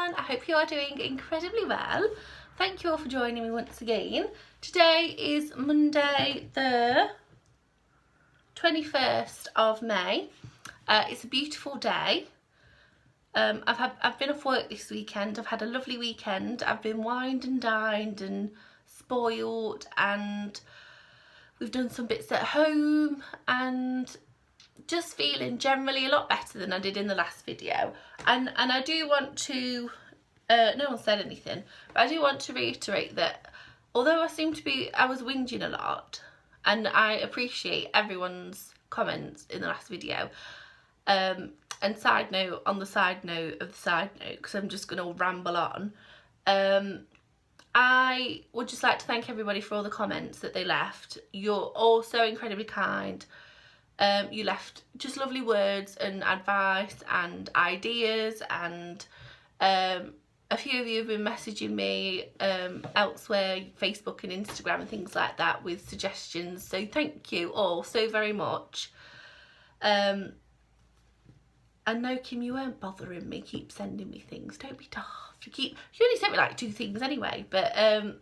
everyone, I hope you are doing incredibly well. Thank you all for joining me once again. Today is Monday the 21st of May. It's a beautiful day. I've been off work this weekend. I've had a lovely weekend. I've been wined and dined and spoiled, and we've done some bits at home and just feeling generally a lot better than I did in the last video. And I do want to, no one said anything, but I do want to reiterate that although I was whinging a lot, and I appreciate everyone's comments in the last video, and side note on the side note of the side note, because I'm just going to ramble on, I would just like to thank everybody for all the comments that they left. You're all so incredibly kind. You left just lovely words and advice and ideas, and a few of you have been messaging me elsewhere, Facebook and Instagram and things like that, with suggestions, so thank you all so very much. And no, Kim, you weren't bothering me, keep sending me things, don't be daft. You only sent me like 2 things anyway, but I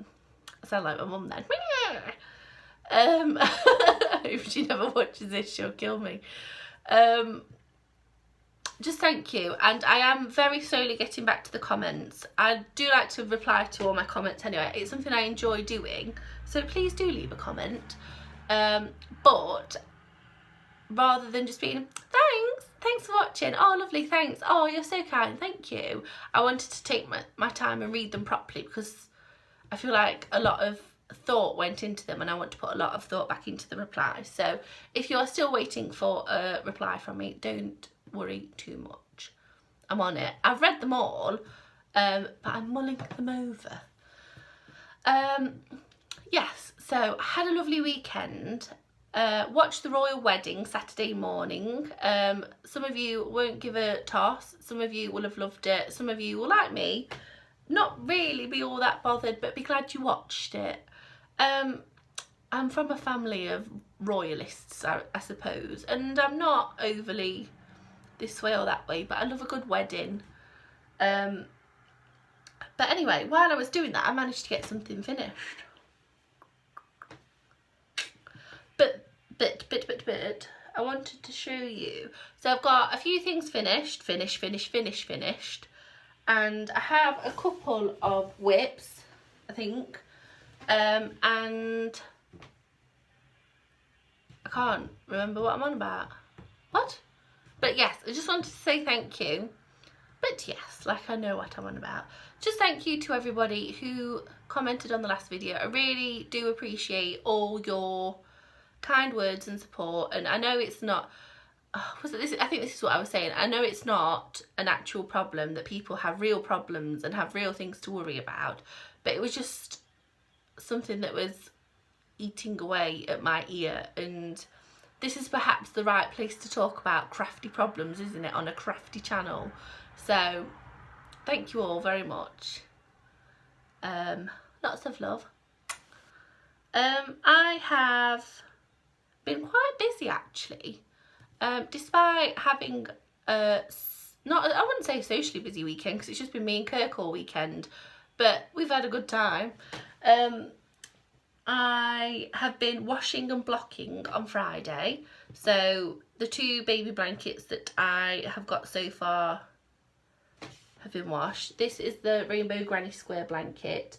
sound like my mum then. If she never watches this, she'll kill me. Just thank you, and I am very slowly getting back to the comments. I do like to reply to all my comments anyway. It's something I enjoy doing, so please do leave a comment. But rather than just being thanks for watching, oh lovely, thanks, oh you're so kind, thank you, I wanted to take my time and read them properly, because I feel like a lot of thought went into them and I want to put a lot of thought back into the reply. So if you are still waiting for a reply from me, don't worry too much, I'm on it. I've read them all, but I'm mulling them over. Yes, so I had a lovely weekend. Watched the royal wedding Saturday morning. Some of you won't give a toss, some of you will have loved it, some of you will, like me, not really be all that bothered but be glad you watched it. I'm from a family of royalists, I suppose, and I'm not overly this way or that way, but I love a good wedding. But anyway, while I was doing that, I managed to get something finished. But I wanted to show you. So I've got a few things finished, and I have a couple of whips, I think, and I can't remember what I'm on about. What? But yes, I just wanted to say thank you. But yes, like I know what I'm on about. Just thank you to everybody who commented on the last video. I really do appreciate all your kind words and support. And I know it's not, I think this is what I was saying. I know it's not an actual problem, that people have real problems and have real things to worry about, but it was just something that was eating away at my ear, and this is perhaps the right place to talk about crafty problems, isn't it, on a crafty channel. So thank you all very much. Lots of love. I have been quite busy actually, despite having I wouldn't say a socially busy weekend, because it's just been me and Kirk all weekend, but we've had a good time. I have been washing and blocking on Friday, so the 2 baby blankets that I have got so far have been washed. This is the rainbow granny square blanket,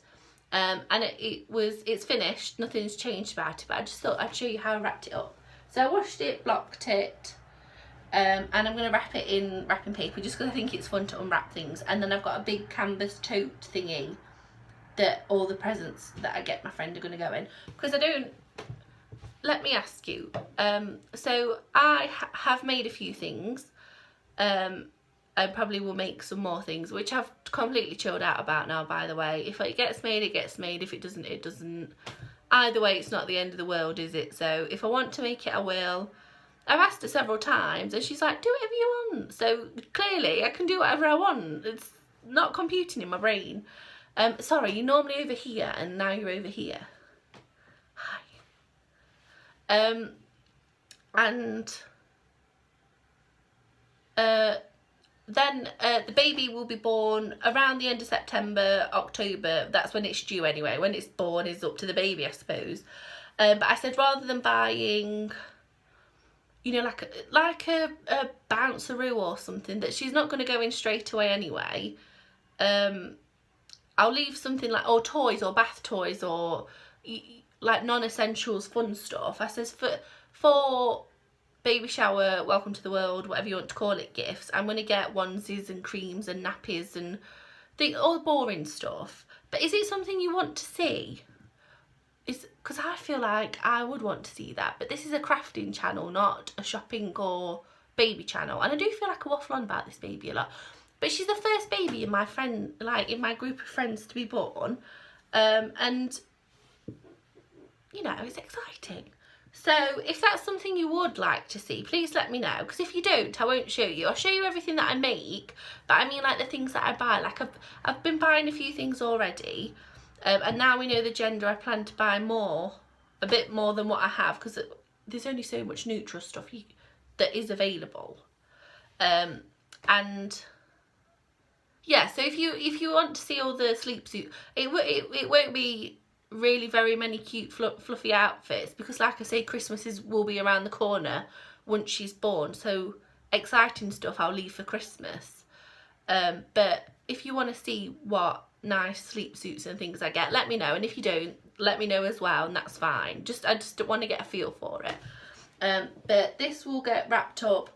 and it's finished, nothing's changed about it, but I just thought I'd show you how I wrapped it up. So I washed it, blocked it, and I'm going to wrap it in wrapping paper just because I think it's fun to unwrap things. And then I've got a big canvas tote thingy that all the presents that I get my friend are going to go in, because let me ask you, so I have made a few things, I probably will make some more things, which I've completely chilled out about now, by the way. If it gets made, it gets made. If it doesn't, it doesn't. Either way, it's not the end of the world, is it? So if I want to make it, I will. I've asked her several times and she's like, do whatever you want. So clearly I can do whatever I want. It's not computing in my brain. Sorry, you're normally over here and now you're over here. Hi. And then the baby will be born around the end of September, October. That's when it's due anyway. When it's born is up to the baby, I suppose. But I said rather than buying, you know, like a bounceroo or something that she's not going to go in straight away anyway, I'll leave something like, or toys or bath toys or like non-essentials fun stuff. I says for baby shower, welcome to the world, whatever you want to call it, gifts, I'm going to get onesies and creams and nappies and all the boring stuff. But is it something you want to see? Because I feel like I would want to see that, but this is a crafting channel, not a shopping or baby channel. And I do feel like I waffle on about this baby a lot, but she's the first baby in my in my group of friends to be born, and you know, it's exciting. So if that's something you would like to see, please let me know, because if you don't, I won't show you. I'll show you everything that I make, but I mean like the things that I buy. Like I've been buying a few things already, and now we know the gender, I plan to buy a bit more than what I have, because there's only so much neutral stuff that is available. And yeah, so if you want to see all the sleep suit, it won't be really very many cute fluffy outfits, because like I say, Christmas will be around the corner once she's born, so exciting stuff I'll leave for Christmas. But if you want to see what nice sleep suits and things I get, let me know, and if you don't, let me know as well, and that's fine. I just want to get a feel for it. But this will get wrapped up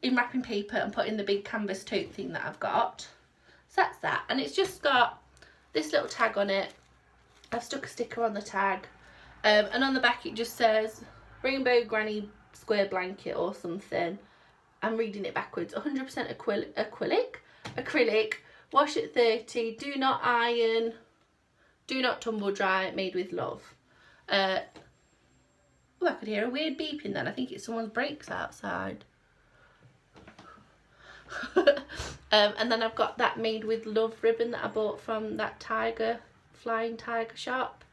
in wrapping paper and put in the big canvas tote thing that I've got. So that's that, and it's just got this little tag on it. I've stuck a sticker on the tag, and on the back it just says Rainbow Granny Square Blanket or something. I'm reading it backwards. 100% acrylic, wash at 30, do not iron, do not tumble dry, made with love. Oh, I could hear a weird beeping then. I think it's someone's brakes outside. And then I've got that made with love ribbon that I bought from that flying tiger shop,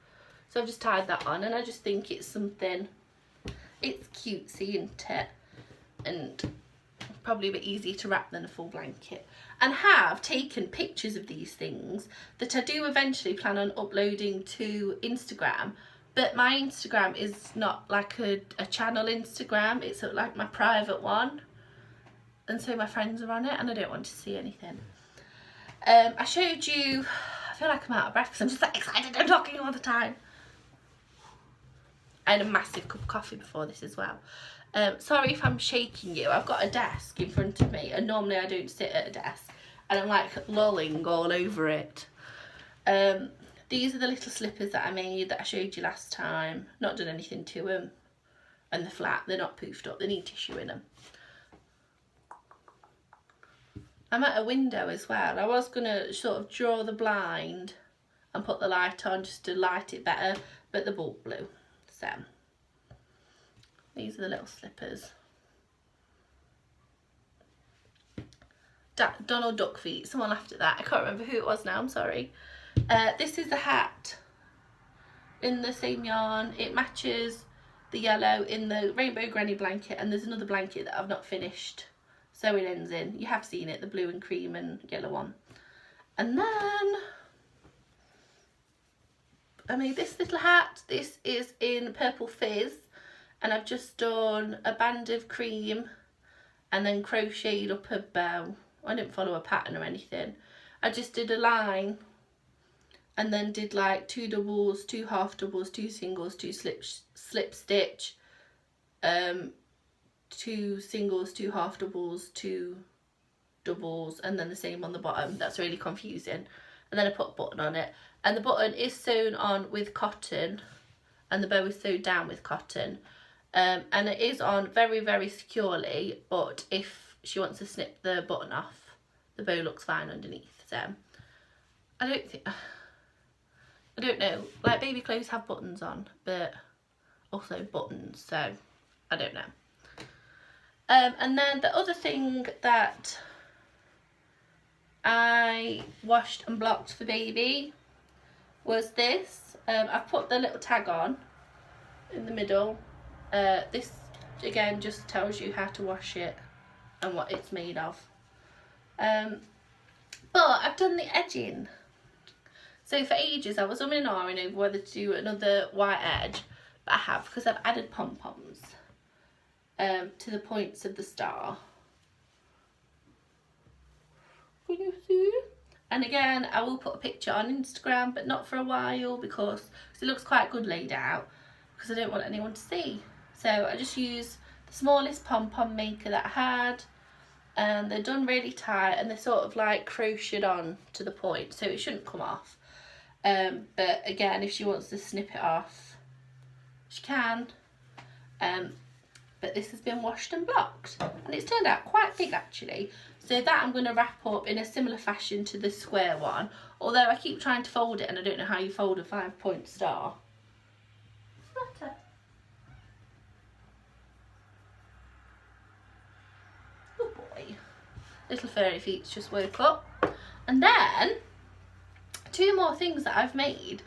so I've just tied that on, and I just think it's something, it's cutesy, isn't it, and probably a bit easier to wrap than a full blanket. And have taken pictures of these things that I do eventually plan on uploading to Instagram, but my Instagram is not like a channel Instagram, it's like my private one, and so my friends are on it and I don't want to see anything. I showed you, I feel like I'm out of breath because I'm just like excited, I'm talking all the time. I had a massive cup of coffee before this as well. Sorry if I'm shaking you. I've got a desk in front of me, and normally I don't sit at a desk, and I'm like lolling all over it. These are the little slippers that I made that I showed you last time. Not done anything to them, and they're flat, they're not poofed up, they need tissue in them. I'm at a window as well. I was going to sort of draw the blind and put the light on just to light it better, but the bulb blew. So these are the little slippers. Donald Duck feet. Someone laughed at that. I can't remember who it was now, I'm sorry. This is the hat in the same yarn. It matches the yellow in the Rainbow Granny blanket, and there's another blanket that I've not finished sewing ends in. You have seen it, the blue and cream and yellow one. And then I made this little hat. This is in Purple Fizz, and I've just done a band of cream and then crocheted up a bow. I didn't follow a pattern or anything. I just did a line and then did like 2 doubles, 2 half doubles, 2 singles, 2 slip stitch, 2 singles, 2 half doubles, 2 doubles, and then the same on the bottom. That's really confusing. And then I put a button on it, and the button is sewn on with cotton and the bow is sewed down with cotton, and it is on very, very securely, but if she wants to snip the button off, the bow looks fine underneath. So I don't know, like baby clothes have buttons on, but also buttons, so I don't know. And then the other thing that I washed and blocked for baby was this. I've put the little tag on in the middle. This again just tells you how to wash it and what it's made of. But I've done the edging. So for ages I was umming and ahhing over whether to do another white edge, but I have, because I've added pom-poms to the points of the star. Can you see? And again, I will put a picture on Instagram, but not for a while because it looks quite good laid out, because I don't want anyone to see. So I just use the smallest pom-pom maker that I had, and they're done really tight and they're sort of like crocheted on to the point, so it shouldn't come off. But again, if she wants to snip it off, she can. But this has been washed and blocked, and it's turned out quite big actually. So that I'm going to wrap up in a similar fashion to the square one, although I keep trying to fold it and I don't know how you fold a 5-point star. What's the matter? Good boy. Little furry feet's just woke up. And then 2 more things that I've made.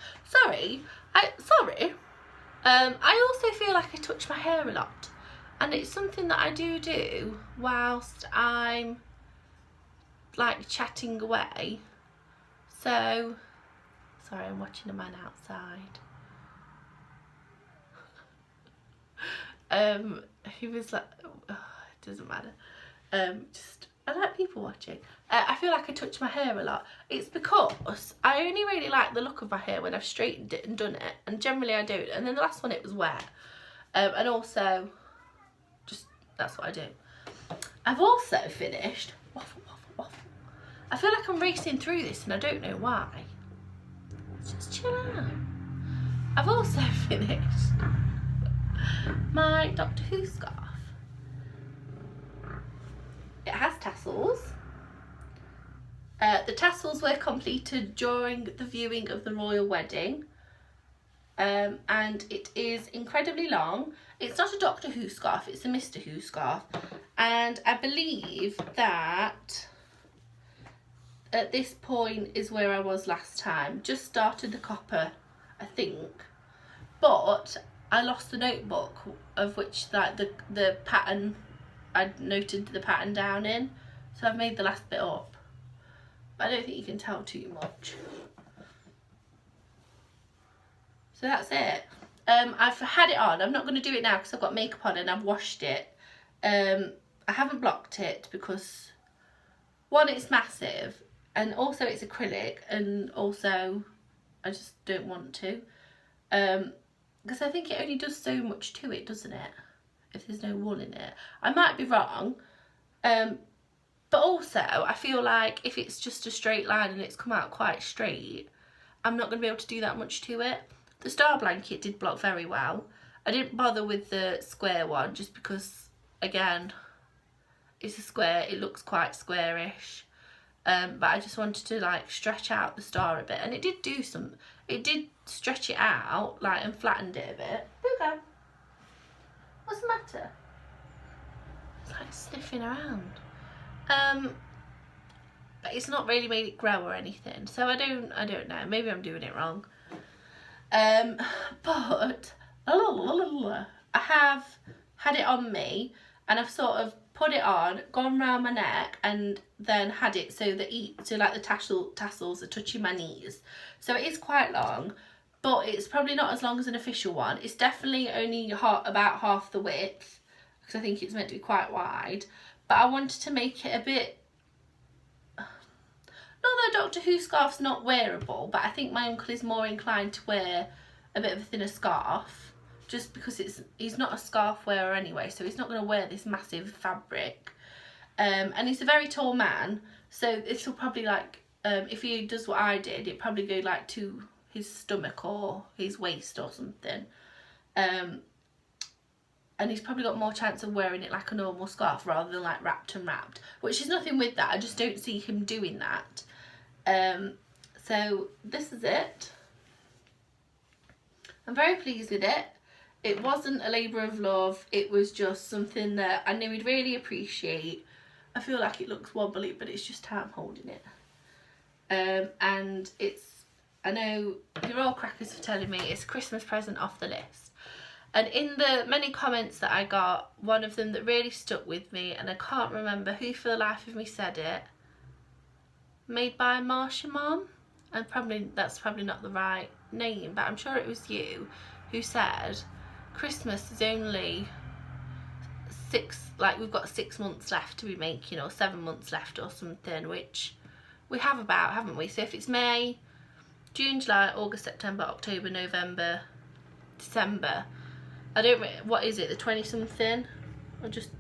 I also feel like I touch my hair a lot, and it's something that I do whilst I'm like chatting away. So sorry, I'm watching a man outside. He was like, oh, it doesn't matter. I like people watching. I feel like I touch my hair a lot. It's because I only really like the look of my hair when I've straightened it and done it, and generally I don't. And then the last one, it was wet, and also just that's what I do. I've also finished waffle. I feel like I'm racing through this and I don't know why. Just chill out. I've also finished my Doctor Who scarf. It has tassels. The tassels were completed during the viewing of the royal wedding, and it is incredibly long. It's not a Doctor Who scarf, it's a Mr. Who scarf, and I believe that at this point is where I was last time. Just started the copper, I think, but I lost the notebook of which like the pattern, I'd noted the pattern down in, so I've made the last bit up. But I don't think you can tell too much. So that's it. I've had it on. I'm not going to do it now because I've got makeup on and I've washed it. I haven't blocked it because, one, it's massive, and also it's acrylic, and also I just don't want to. Because I think it only does so much to it, doesn't it? If there's no wool in it. I might be wrong. But also, I feel like if it's just a straight line and it's come out quite straight, I'm not going to be able to do that much to it. The star blanket did block very well. I didn't bother with the square one just because, again, it's a square. It looks quite squarish. But I just wanted to like stretch out the star a bit, and it did do some. It did stretch it out like and flattened it a bit. There we go. What's the matter? It's like sniffing around. But it's not really made it grow or anything, so I don't know. Maybe I'm doing it wrong. But I have had it on me, and I've sort of put it on, gone round my neck, and then had it so that like the tassels are touching my knees. So it is quite long, but it's probably not as long as an official one. It's definitely only about half the width, because I think it's meant to be quite wide. But I wanted to make it a bit, not that Doctor Who scarf's not wearable, but I think my uncle is more inclined to wear a bit of a thinner scarf, just because he's not a scarf wearer anyway, so he's not going to wear this massive fabric. And he's a very tall man, so this will probably like, if he does what I did, it'd probably go like to his stomach or his waist or something. And he's probably got more chance of wearing it like a normal scarf rather than like wrapped, which is nothing with that. I just don't see him doing that. So this is it. I'm very pleased with it. It wasn't a labour of love. It was just something that I knew he'd really appreciate. I feel like it looks wobbly, but it's just how I'm holding it. And I know you're all crackers for telling me it's a Christmas present off the list. And in the many comments that I got, one of them that really stuck with me, and I can't remember who for the life of me said it. made by Marsha Mom, and that's probably not the right name, but I'm sure it was you who said Christmas is only we've got 6 months left to be making, or 7 months left or something, which we have about, haven't we? So if it's May, June, July, August, September, October, November, December, what is it, the 20 something? I just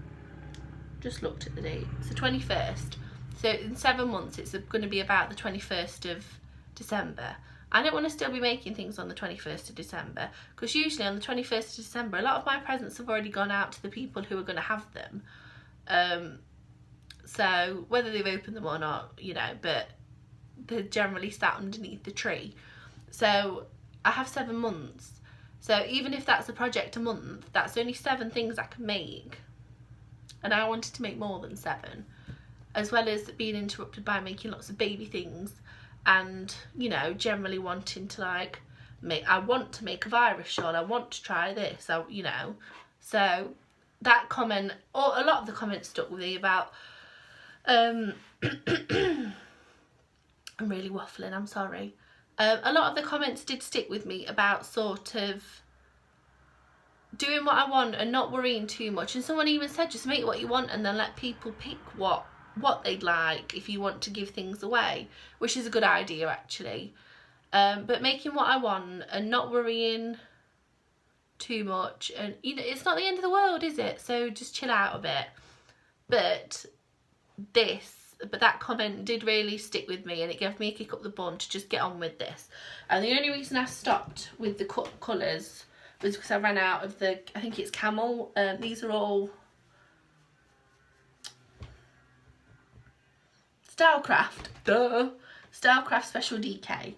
looked at the date. It's the 21st. So in 7 months it's going to be about the 21st of December. I don't want to still be making things on the 21st of December, because usually on the 21st of December a lot of my presents have already gone out to the people who are going to have them. So whether they've opened them or not, you know, but they're generally sat underneath the tree. So I have 7 months. So even if that's a project a month, that's only 7 things I can make. And I wanted to make more than 7, as well as being interrupted by making lots of baby things, and, you know, generally wanting to, like, I want to make a virus shawl, I want to try this, you know. So that comment, or a lot of the comments stuck with me about, I'm really waffling, I'm sorry. A lot of the comments did stick with me about sort of doing what I want and not worrying too much. And someone even said, just make what you want and then let people pick what they'd like if you want to give things away, which is a good idea actually. But making what I want and not worrying too much, and you know, it's not the end of the world, is it? So just chill out a bit. But that comment did really stick with me, and it gave me a kick up the bum to just get on with this. And the only reason I stopped with the colours was because I ran out of I think it's camel. These are all Stylecraft, Stylecraft Special DK.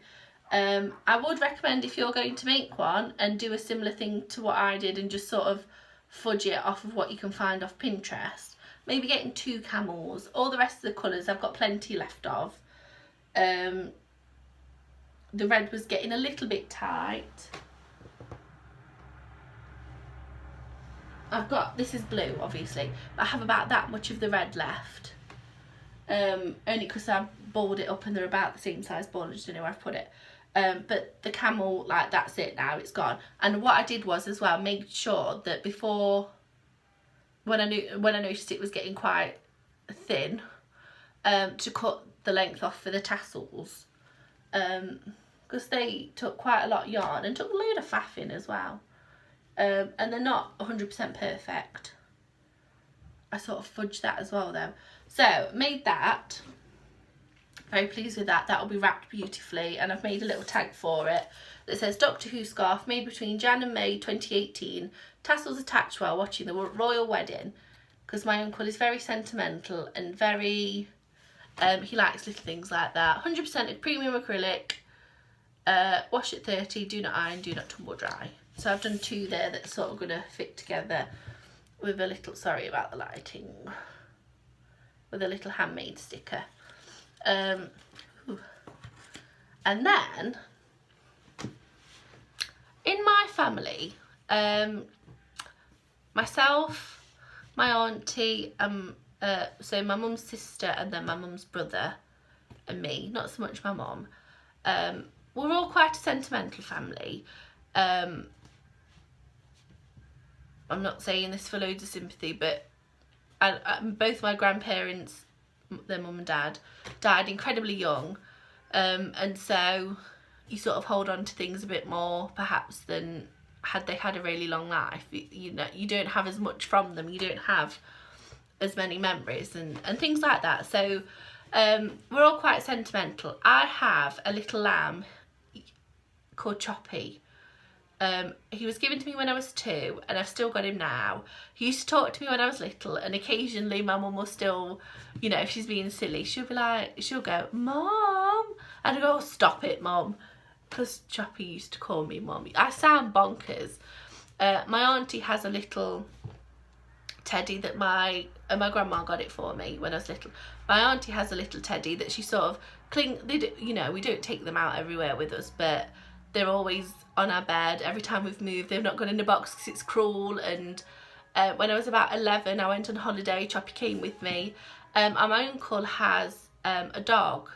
I would recommend, if you're going to make one and do a similar thing to what I did and just sort of fudge it off of what you can find off Pinterest, maybe getting 2 camels. All the rest of the colours I've got plenty left of. The red was getting a little bit tight. This is blue obviously, but I have about that much of the red left. Only because I balled it up and they're about the same size ball, I just don't know where I've put it. But the camel, like, that's it now, it's gone. And what I did was as well, made sure that before, when I noticed it was getting quite thin, to cut the length off for the tassels, because they took quite a lot of yarn and took a load of faffing as well. And they're not 100% perfect. I sort of fudged that as well though. So made that, very pleased with that. That will be wrapped beautifully, and I've made a little tag for it that says Doctor Who scarf made between Jan and May 2018, tassels attached while watching the royal wedding, because my uncle is very sentimental and very, he likes little things like that. 100% premium acrylic, wash at 30, do not iron, do not tumble dry. So I've done 2 there that's sort of going to fit together with a little, sorry about the lighting, with a little handmade sticker. And then in my family, myself, my auntie, so my mum's sister and then my mum's brother and me, not so much my mum, we're all quite a sentimental family. I'm not saying this for loads of sympathy, but both my grandparents, their mum and dad, died incredibly young, and so you sort of hold on to things a bit more perhaps than had they had a really long life. You know, you don't have as much from them, you don't have as many memories and things like that. So we're all quite sentimental. I have a little lamb called Choppy. He was given to me when I was 2 and I've still got him now. He used to talk to me when I was little, and occasionally my mum will still, you know, if she's being silly, she'll go, Mom, and I go, oh, stop it, Mum, because Choppy used to call me Mum. I sound bonkers. My auntie has a little teddy that my grandma got it for me when I was little. My auntie has a little teddy that she sort of you know, we don't take them out everywhere with us, but they're always on our bed. Every time we've moved, they've not gone in a box because it's cruel. And when I was about 11, I went on holiday. Choppy came with me. And my uncle has a dog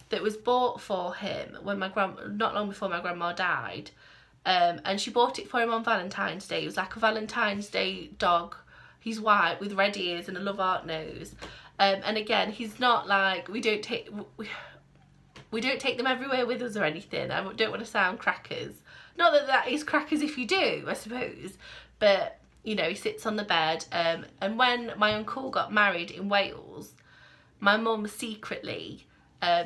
that was bought for him when not long before my grandma died. And she bought it for him on Valentine's Day. It was like a Valentine's Day dog. He's white with red ears and a love heart nose. And again, he's not like, we don't take them everywhere with us or anything. I don't want to sound crackers. Not that that is crackers if you do, I suppose. But, you know, he sits on the bed. And when my uncle got married in Wales, my mum secretly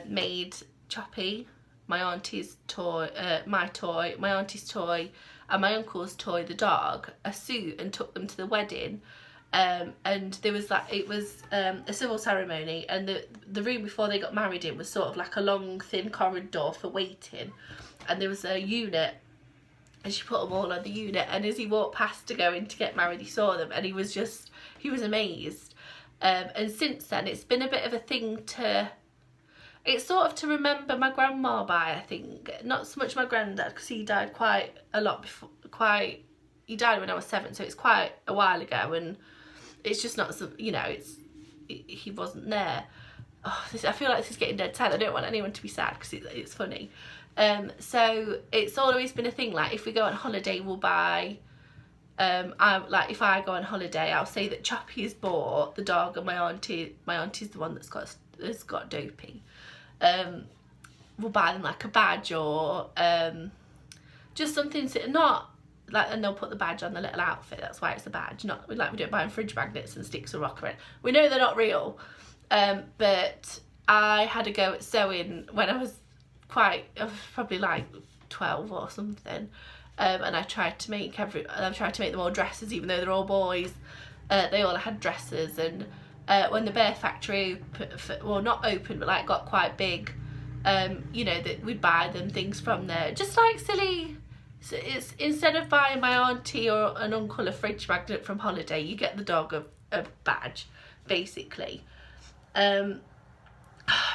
made Choppy, my auntie's toy, my auntie's toy, and my uncle's toy, the dog, a suit, and took them to the wedding. And there was like, it was a civil ceremony, and the room before they got married in was sort of like a long thin corridor for waiting, and there was a unit, and she put them all on the unit, and as he walked past to go in to get married, he saw them, and he was amazed. And since then it's been a bit of a thing it's sort of to remember my grandma by, I think. Not so much my granddad, because he died quite a lot before, he died when I was 7, so it's quite a while ago, and it's just not, you know, he wasn't there. Oh, I feel like this is getting dead sad. I don't want anyone to be sad because it's funny. So it's always been a thing, like if we go on holiday, we'll buy, like if I go on holiday, I'll say that Choppy has bought the dog, and my auntie's the one that's got Dopey. We'll buy them like a badge, or just something not like, and they'll put the badge on the little outfit. That's why it's a badge. Not like we don't buy them fridge magnets and sticks of rock around. We know they're not real. But I had a go at sewing when I was probably like 12 or something. And I tried to make them all dresses, even though they're all boys. They all had dresses, and when the Bear Factory, well, not opened, but like got quite big, you know, that we'd buy them things from there, just like silly. So it's, instead of buying my auntie or an uncle a fridge magnet from holiday, you get the dog a badge, basically. I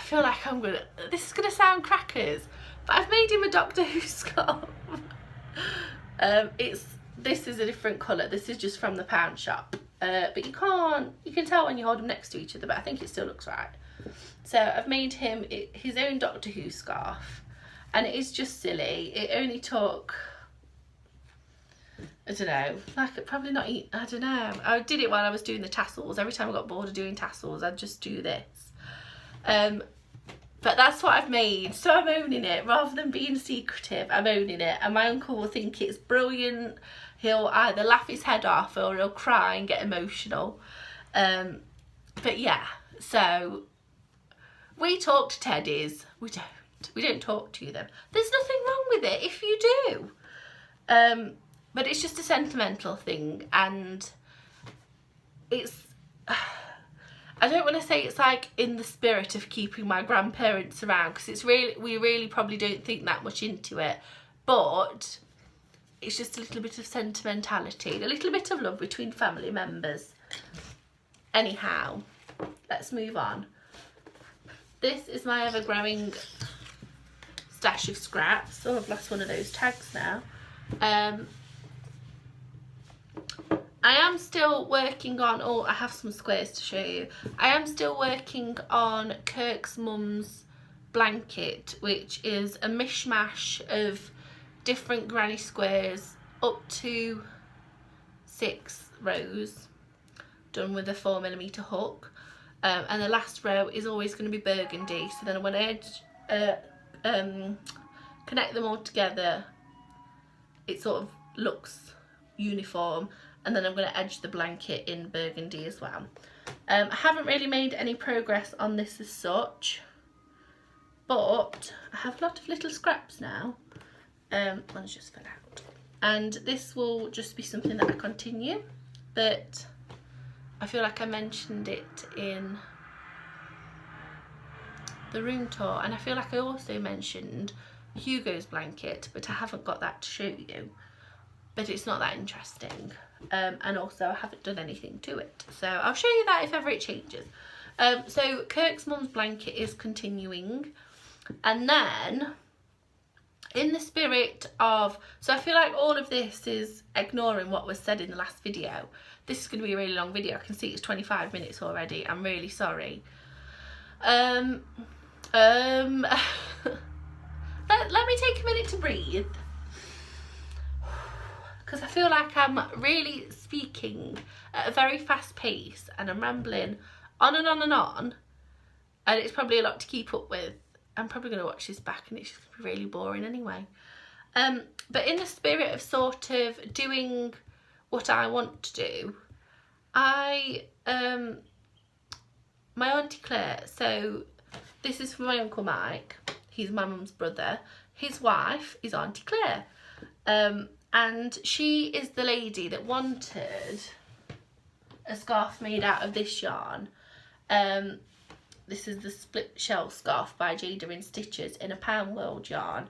feel like this is gonna sound crackers, but I've made him a Doctor Who scarf. This is a different colour. This is just from the pound shop. But you can tell when you hold them next to each other, but I think it still looks right. So I've made him his own Doctor Who scarf, and it is just silly. It only took, I don't know, like probably not, I don't know. I did it while I was doing the tassels. Every time I got bored of doing tassels, I'd just do this. But that's what I've made, so I'm owning it. Rather than being secretive, I'm owning it, and my uncle will think it's brilliant. He'll either laugh his head off or he'll cry and get emotional. But yeah, so we talk to teddies. We don't talk to them. There's nothing wrong with it if you do. But it's just a sentimental thing, and it's, I don't want to say it's like in the spirit of keeping my grandparents around, because we really probably don't think that much into it, but it's just a little bit of sentimentality, a little bit of love between family members. Anyhow, let's move on. This is my ever-growing stash of scraps. Oh, I've lost one of those tags now. I am still working on, I have some squares to show you. I am still working on Kirk's mum's blanket, which is a mishmash of different granny squares, up to 6 rows, done with a 4mm hook. And the last row is always going to be burgundy, so then when I connect them all together, it sort of looks uniform. And then I'm going to edge the blanket in burgundy as well. I haven't really made any progress on this as such, but I have a lot of little scraps now. One's just fell out. And this will just be something that I continue, but I feel like I mentioned it in the room tour, and I feel like I also mentioned Hugo's blanket, but I haven't got that to show you. But it's not that interesting, and also I haven't done anything to it, so I'll show you that if ever it changes. So Kirk's mum's blanket is continuing, and then in the spirit of, so I feel like all of this is ignoring what was said in the last video. This is going to be a really long video. I can see it's 25 minutes already. I'm really sorry. Let me take a minute to breathe, because I feel like I'm really speaking at a very fast pace and I'm rambling on and on and on, and it's probably a lot to keep up with. I'm probably going to watch this back and it's just going to be really boring anyway. But in the spirit of sort of doing what I want to do, my Auntie Claire, so this is from my Uncle Mike, he's my mum's brother, his wife is Auntie Claire, and she is the lady that wanted a scarf made out of this yarn. This is the split shell scarf by Jada in Stitches in a Pound World yarn,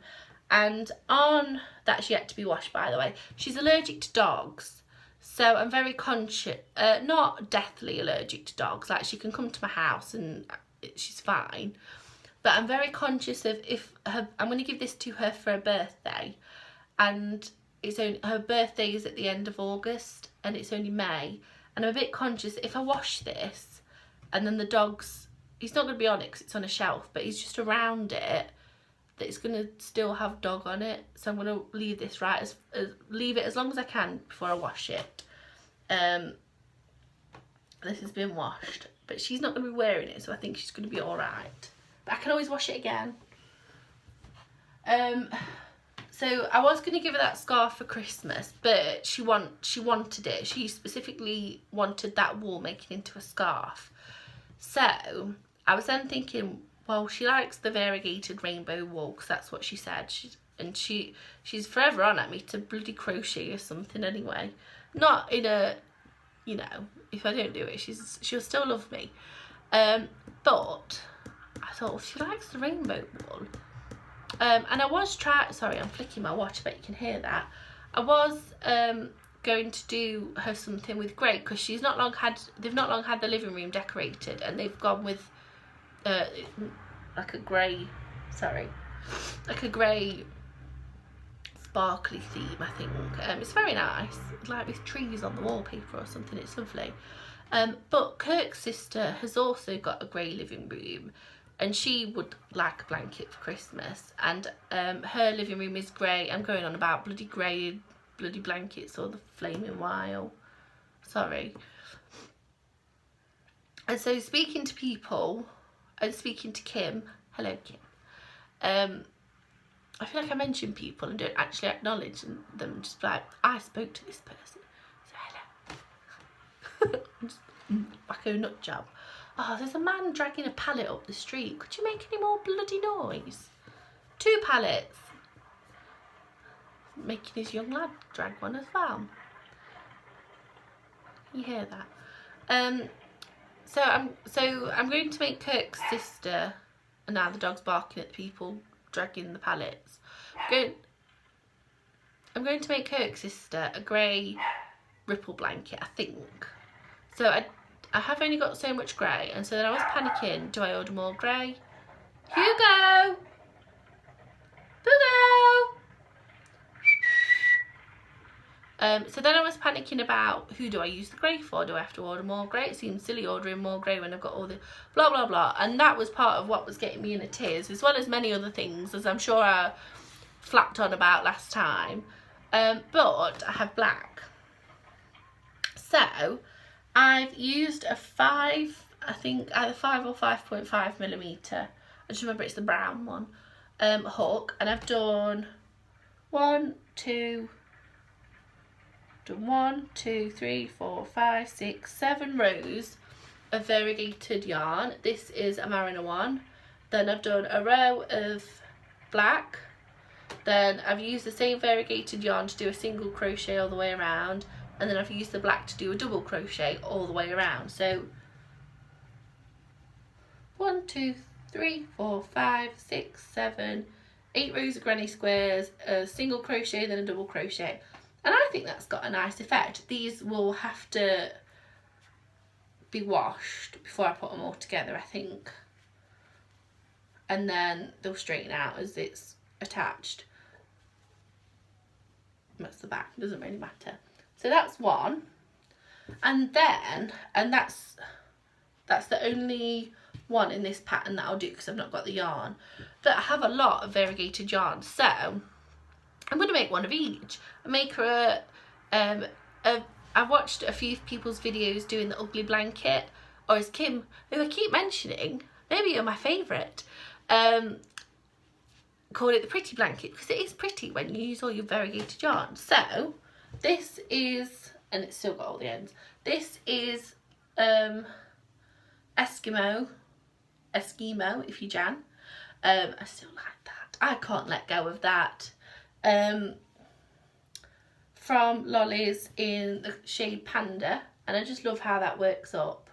and on that's yet to be washed, by the way. She's allergic to dogs, so I'm very conscious, not deathly allergic to dogs, like she can come to my house and she's fine, but I'm very conscious of if I'm going to give this to her for her birthday, and it's only, her birthday is at the end of August and it's only May, and I'm a bit conscious if I wash this and then the dog's, he's not going to be on it because it's on a shelf, but he's just around it, that it's going to still have dog on it. So I'm going to leave this leave it as long as I can before I wash it. This has been washed, but she's not going to be wearing it, so I think she's going to be alright. But I can always wash it again. So I was going to give her that scarf for Christmas, but she wanted it. She specifically wanted that wool making into a scarf. So I was then thinking, well, she likes the variegated rainbow wool because that's what she said. She's forever on at me to bloody crochet or something anyway. Not in a, you know, if I don't do it, she'll still love me. But I thought, well, she likes the rainbow wool. And I was sorry, I'm flicking my watch, but you can hear that. I was going to do her something with grey because they've not long had the living room decorated, and they've gone with like a grey sparkly theme, I think. It's very nice, like with trees on the wallpaper or something. It's lovely. But Kirk's sister has also got a grey living room, and she would like a blanket for Christmas, and her living room is grey. I'm going on about bloody grey bloody blankets all the flaming while, sorry. And so speaking to people and speaking to Kim, hello Kim, I feel like I mention people and don't actually acknowledge them, just like, I spoke to this person, so hello. Just wacko nut job. Oh, there's a man dragging a pallet up the street. Could you make any more bloody noise? 2 pallets. Making his young lad drag one as well. You hear that? So I'm going to make Kirk's sister, and now the dog's barking at the people dragging the pallets. I'm going to make Kirk's sister a grey ripple blanket, I think. So I have only got so much grey, and so then I was panicking, do I order more grey? Hugo! Hugo! So then I was panicking about, who do I use the grey for? Do I have to order more grey? It seems silly ordering more grey when I've got all the blah blah blah, and that was part of what was getting me in a tears, as well as many other things, as I'm sure I flapped on about last time. But I have black, so I've used a 5, I think either 5 or 5.5mm, I just remember it's the brown one, hook, and I've done 1, 2, 3, 4, 5, 6, 7 rows of variegated yarn. This is a Mariner one. Then I've done a row of black. Then I've used the same variegated yarn to do a single crochet all the way around, and then I've used the black to do a double crochet all the way around. So 1, 2, 3, 4, 5, 6, 7, 8 rows of granny squares, a single crochet, then a double crochet. And I think that's got a nice effect. These will have to be washed before I put them all together, I think. And then they'll straighten out as it's attached. That's the back, doesn't really matter. So that's one. And then, and that's the only one in this pattern that I'll do because I've not got the yarn, but I have a lot of variegated yarn, so I'm going to make one of each. I make her I watched a few people's videos doing the ugly blanket, or as Kim, who I keep mentioning, maybe you're my favourite, called it the pretty blanket, because it is pretty when you use all your variegated yarn. So this is, and it's still got all the ends, this is Eskimo if you Jan. I still like that. I can't let go of that. From Lollies in the shade Panda, and I just love how that works up.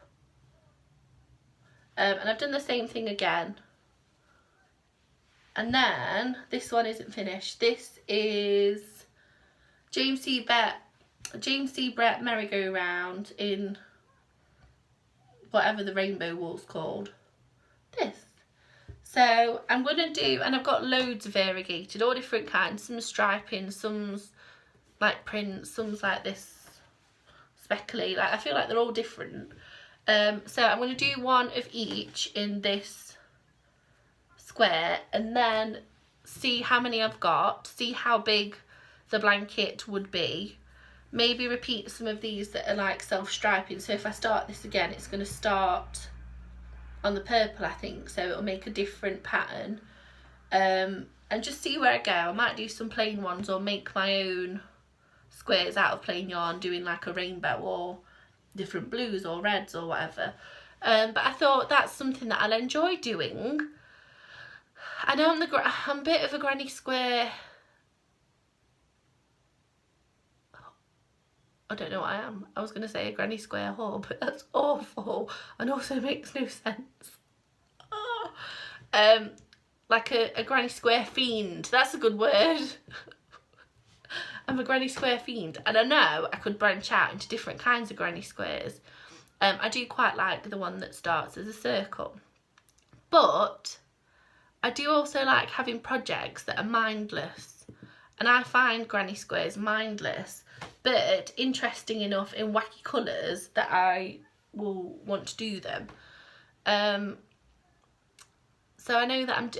And I've done the same thing again. And then this one isn't finished. This is James C. Brett merry-go-round in whatever the rainbow wool's called. This. So I'm going to do, and I've got loads of variegated, all different kinds, some striping, some's like print, some's like this speckly, like I feel like they're all different. So I'm going to do one of each in this square, and then see how many I've got, see how big the blanket would be, maybe repeat some of these that are like self-striping. So if I start this again, it's going to start on the purple, I think, so it'll make a different pattern, and just see where I go. I might do some plain ones or make my own squares out of plain yarn, doing like a rainbow or different blues or reds or whatever. But I thought that's something that I'll enjoy doing. I know I'm a bit of a granny square, I don't know what I am. I was going to say a granny square whore, but that's awful and also makes no sense. Like a granny square fiend, that's a good word. I'm a granny square fiend, and I know I could branch out into different kinds of granny squares. I do quite like the one that starts as a circle, but I do also like having projects that are mindless, and I find granny squares mindless but interesting enough in wacky colours that I will want to do them. So I know that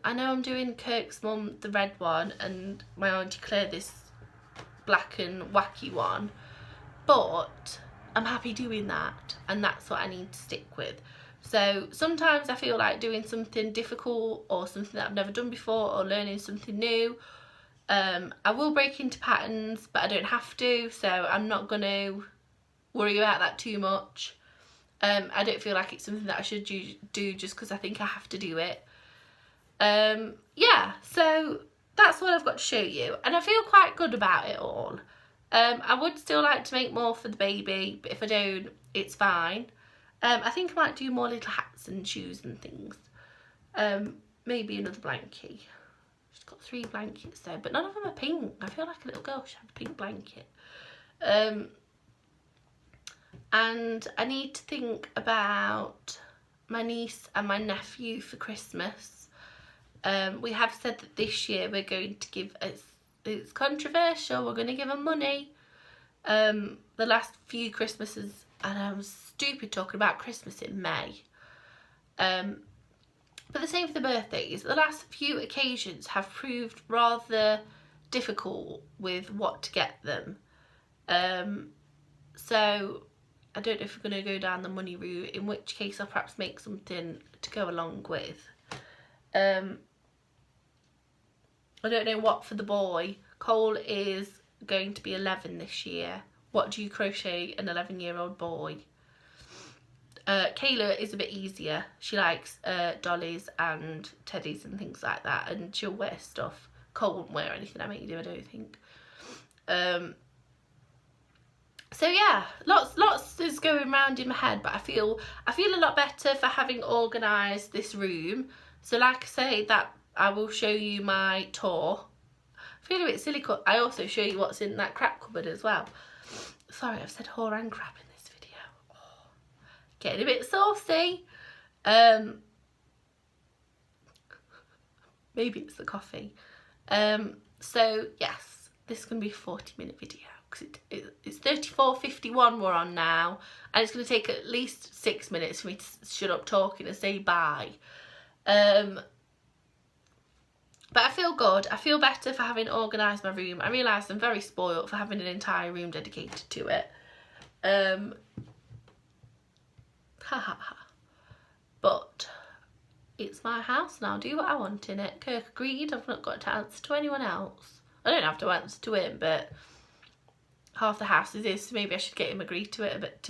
I'm doing Kirk's mum the red one, and my Auntie Claire this black and wacky one, but I'm happy doing that, and that's what I need to stick with. So sometimes I feel like doing something difficult or something that I've never done before, or learning something new. I will break into patterns, but I don't have to, so I'm not going to worry about that too much. I don't feel like it's something that I should do just because I think I have to do it. Yeah, so that's what I've got to show you, and I feel quite good about it all. I would still like to make more for the baby, but if I don't, it's fine. I think I might do more little hats and shoes and things. Maybe another blankie. She's got 3 blankets though, but none of them are pink. I feel like a little girl should have a pink blanket. And I need to think about my niece and my nephew for Christmas. We have said that this year we're going to give, it's controversial, we're going to give them money. The last few Christmases, and I'm stupid talking about Christmas in May. But the same for the birthdays. The last few occasions have proved rather difficult with what to get them. So I don't know if we're going to go down the money route, in which case I'll perhaps make something to go along with. I don't know what for the boy. Cole is going to be 11 this year. What do you crochet an 11-year-old boy? Kayla is a bit easier. She likes dollies and teddies and things like that, and she'll wear stuff. Cole won't wear anything I make do, I don't think. So yeah, lots is going round in my head, but I feel a lot better for having organised this room. So like I say, that I will show you my tour. I feel a bit silly, I also show you what's in that crap cupboard as well. Sorry, I've said whore and crap in this video. Oh, getting a bit saucy. Maybe it's the coffee. So yes, this is going to be a 40-minute video. because it's 34:51 we're on now, and it's going to take at least 6 minutes for me to shut up talking and say bye. But I feel good. I feel better for having organised my room. I realise I'm very spoilt for having an entire room dedicated to it. But it's my house and I'll do what I want in it. Kirk agreed. I've not got to answer to anyone else. I don't have to answer to him, but half the house is his, so maybe I should get him agree to it a bit.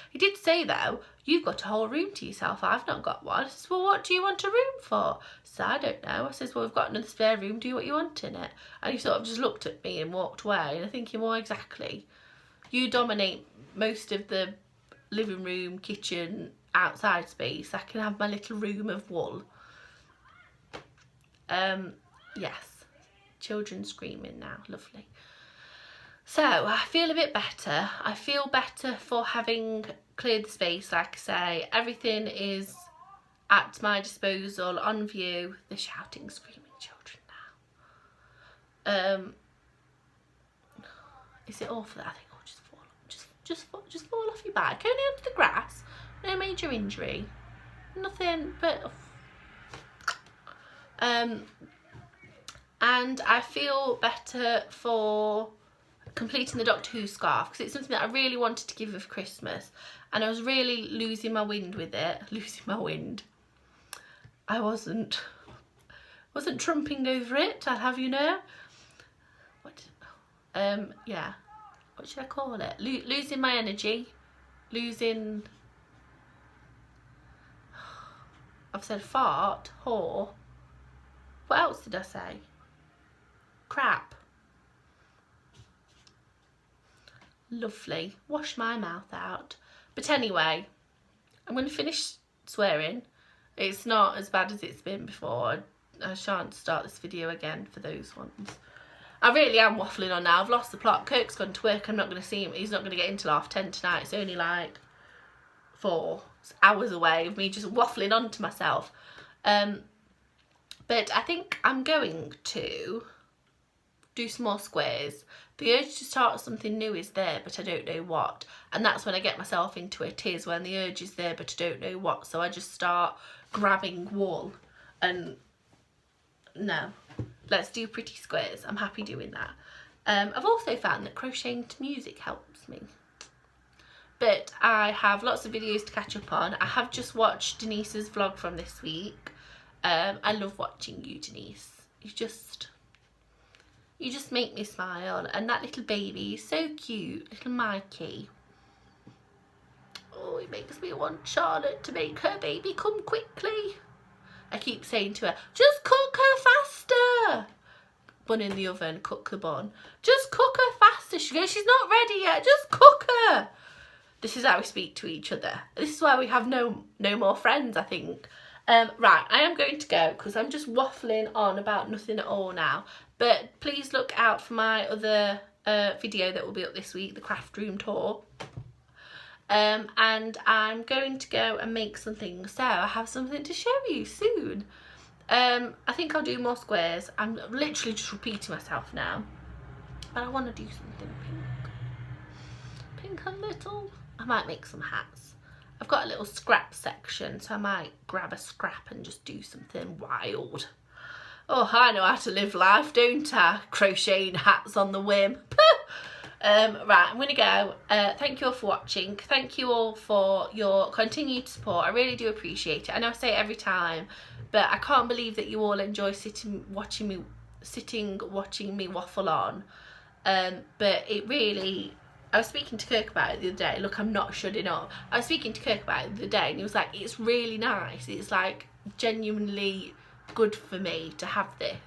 He did say though, you've got a whole room to yourself. I've not got one. I says, well, what do you want a room for? So I don't know. I says, well, we've got another spare room. Do what you want in it. And he sort of just looked at me and walked away. And I'm thinking, well, exactly. You dominate most of the living room, kitchen, outside space. I can have my little room of wool. Yes. Children screaming now. Lovely. So I feel a bit better. I feel better for having cleared the space. Like I say, everything is at my disposal, on view. The shouting, screaming children now. Is it awful? I think I'll just fall off your back. Only onto the grass. No major injury. Nothing but. And I feel better for completing the Doctor Who scarf, because it's something that I really wanted to give for Christmas, and I was really losing my wind with it. Losing my wind. I wasn't trumping over it, I'll have you know. Yeah, what should I call it? Losing my energy, losing. I've said fart, whore. What else did I say? Crap. Lovely. Wash my mouth out. But anyway, I'm going to finish swearing. It's not as bad as it's been before. I shan't start this video again for those ones. I really am waffling on now. I've lost the plot. Kirk's gone to work. I'm not going to see him. He's not going to get in till 10:30 tonight. It's only like 4 hours away of me just waffling on to myself. But I think I'm going to do some more squares. The urge to start something new is there, but I don't know what. And that's when I get myself into it, is when the urge is there, but I don't know what. So I just start grabbing wool and no, let's do pretty squares. I'm happy doing that. I've also found that crocheting to music helps me. But I have lots of videos to catch up on. I have just watched Denise's vlog from this week. I love watching you, Denise. You just make me smile. And that little baby is so cute, little Mikey. Oh, it makes me want Charlotte to make her baby come quickly. I keep saying to her, just cook her faster. Bun in the oven, cook the bun. Just cook her faster. She goes, she's not ready yet, just cook her. This is how we speak to each other. This is why we have no more friends, I think. Right, I am going to go because I'm just waffling on about nothing at all now. But please look out for my other video that will be up this week, the craft room tour. And I'm going to go and make something, so I have something to show you soon. I think I'll do more squares. I'm literally just repeating myself now. But I want to do something pink. Pink and little. I might make some hats. I've got a little scrap section, so I might grab a scrap and just do something wild. Oh, I know how to live life, don't I? Crocheting hats on the whim. Right, I'm going to go. Thank you all for watching. Thank you all for your continued support. I really do appreciate it. I know I say it every time, but I can't believe that you all enjoy watching me waffle on. But it really... I was speaking to Kirk about it the other day. Look, I'm not shutting up. I was speaking to Kirk about it the other day, and he was like, it's really nice. It's like genuinely good for me to have this.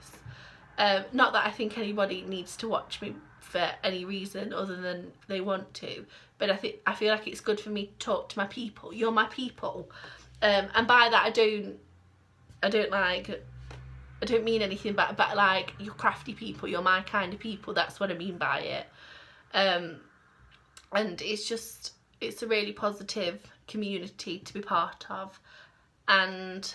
Not that I think anybody needs to watch me for any reason other than they want to, but I feel like it's good for me to talk to my people. You're my people. And by that I don't mean anything but like, you're crafty people, you're my kind of people. That's what I mean by it. And it's a really positive community to be part of, and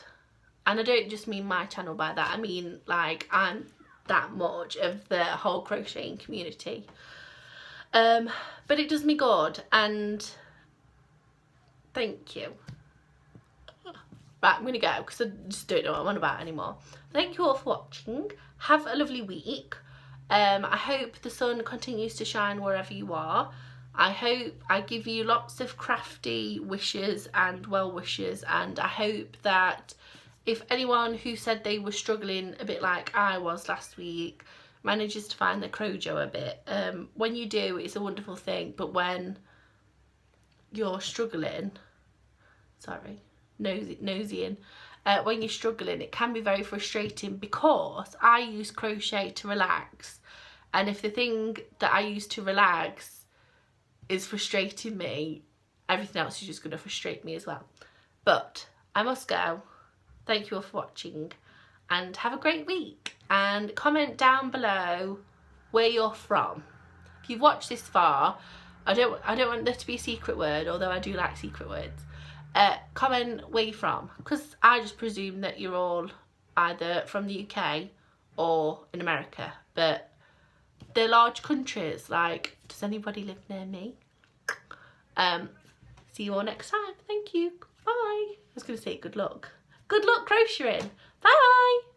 I don't just mean my channel by that. I mean, like, I'm that much of the whole crocheting community. But it does me good, and thank you. Right, I'm gonna go because I just don't know what I'm on about anymore. Thank you all for watching. Have a lovely week. I hope the sun continues to shine wherever you are. I hope I give you lots of crafty wishes and well wishes, and I hope that if anyone who said they were struggling a bit like I was last week manages to find their crojo a bit, when you do, it's a wonderful thing, but when you're struggling, sorry, nosying, when you're struggling, it can be very frustrating, because I use crochet to relax, and if the thing that I use to relax is frustrating me, everything else is just going to frustrate me as well. But I must go. Thank you all for watching, and have a great week, and comment down below where you're from. If you've watched this far, I don't want there to be a secret word, although I do like secret words. Comment where you're from, because I just presume that you're all either from the UK or in America, but they're large countries. Like, does anybody live near me? See you all next time. Thank you. Bye. I was going to say good luck. Good luck crocheting. Bye.